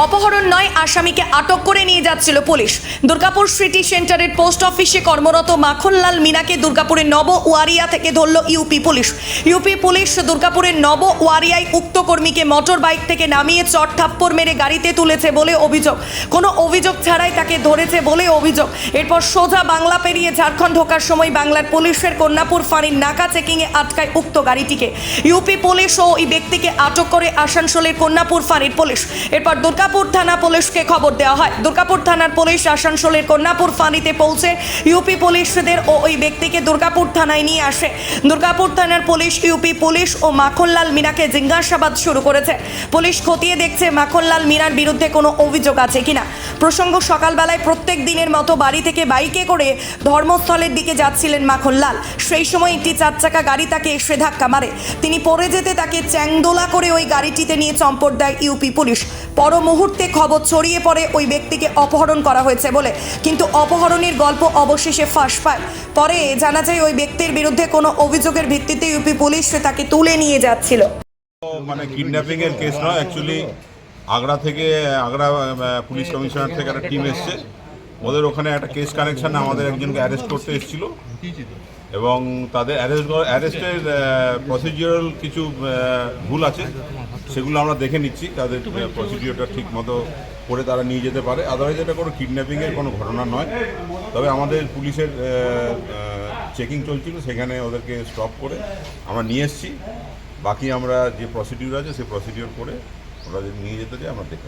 অপহরণ নয়, আসামিকে আটক করে নিয়ে যাচ্ছিল পুলিশ। দুর্গাপুর সিটি সেন্টারের পোস্ট অফিসে কর্মরত মাখনলাল মিনাকে দুর্গাপুরের নব ওয়ারিয়া থেকে ধরল ইউপি পুলিশ। ইউপি পুলিশ দুর্গাপুরের নব ওয়ারিয়ায় উক্ত কর্মীকে মোটর বাইক থেকে নামিয়ে চট থাপ্পড় মেরে গাড়িতে তুলেছে বলে অভিযোগ। কোনো অভিযোগ ছাড়াই তাকে ধরেছে বলে অভিযোগ। এরপর সোজা বাংলা পেরিয়ে ঝাড়খণ্ড ঢোকার সময় বাংলার পুলিশের কন্যাপুর ফাঁড়ির নাকা চেকিংয়ে আটকায় উক্ত গাড়িটিকে। ইউপি পুলিশ ও ওই ব্যক্তিকে আটক করে আসানসোলের কন্যাপুর ফাঁড়ির পুলিশ। এরপর দুর্গাপুর থানা পুলিশকে খবর দেওয়া হয়। দুর্গাপুর থানার পুলিশ আসানসোলের কন্যাপুর ফাঁড়িতে পৌঁছে ইউপি পুলিশদের ও ওই ব্যক্তিকে দুর্গাপুর থানায় নিয়ে আসে। দুর্গাপুর থানার পুলিশ ইউপি পুলিশ ও মাখনলাল মিনাকে জিজ্ঞাসাবাদ শুরু করেছে। পুলিশ খতিয়ে দেখছে মাখনলাল মিনার বিরুদ্ধে কোনো অভিযোগ আছে কিনা। প্রসঙ্গ, সকালবেলায় প্রত্যেক দিনের মতো বাড়ি থেকে বাইকে করে ধর্মস্থলের দিকে যাচ্ছিলেন মাখনলাল। সেই সময় একটি চারচাকা গাড়ি তাকে এসে ধাক্কা মারে। তিনি পড়ে যেতে তাকে চ্যাংদোলা করে ওই গাড়িটিতে নিয়ে চম্পট দেয় ইউপি পুলিশ। পর মুহূর্তে খবর ছড়িয়ে পড়ে ওই ব্যক্তিকে অপহরণ করা হয়েছে বলে, কিন্তু অপহরণের গল্প অবশেষে ফাঁস পায়। পরে জানা যায় ওই ব্যক্তির বিরুদ্ধে কোনো অভিযোগের ভিত্তিতে ইউপি পুলিশ তাকে তুলে নিয়ে যাচ্ছিল। মানে কিডন্যাপিং এর কেস নয়, অ্যাকচুয়ালি আগ্রা থেকে পুলিশ কমিশনার থেকে একটা টিম এসছে। ওদের ওখানে একটা কেস কানেকশন আমাদের একজনকে অ্যারেস্ট করতে এসেছিল এবং তাদের অ্যারেস্টের প্রসিডিউরাল কিছু ভুল আছে, সেগুলো আমরা দেখে নিচ্ছি। তাদের প্রসিডিউরটা ঠিক মতো করে তারা নিয়ে যেতে পারে। আদারওয়াইজ এটা কোনো কিডন্যাপিংয়ের কোনো ঘটনা নয়। তবে আমাদের পুলিশের চেকিং চলছিল, সেখানে ওদেরকে স্টপ করে আমরা নিয়ে এসেছি। বাকি আমরা যে প্রসিডিউর আছে সেই প্রসিডিউর করে ওরা যদি নিয়ে যেতে চাই আমরা দেখে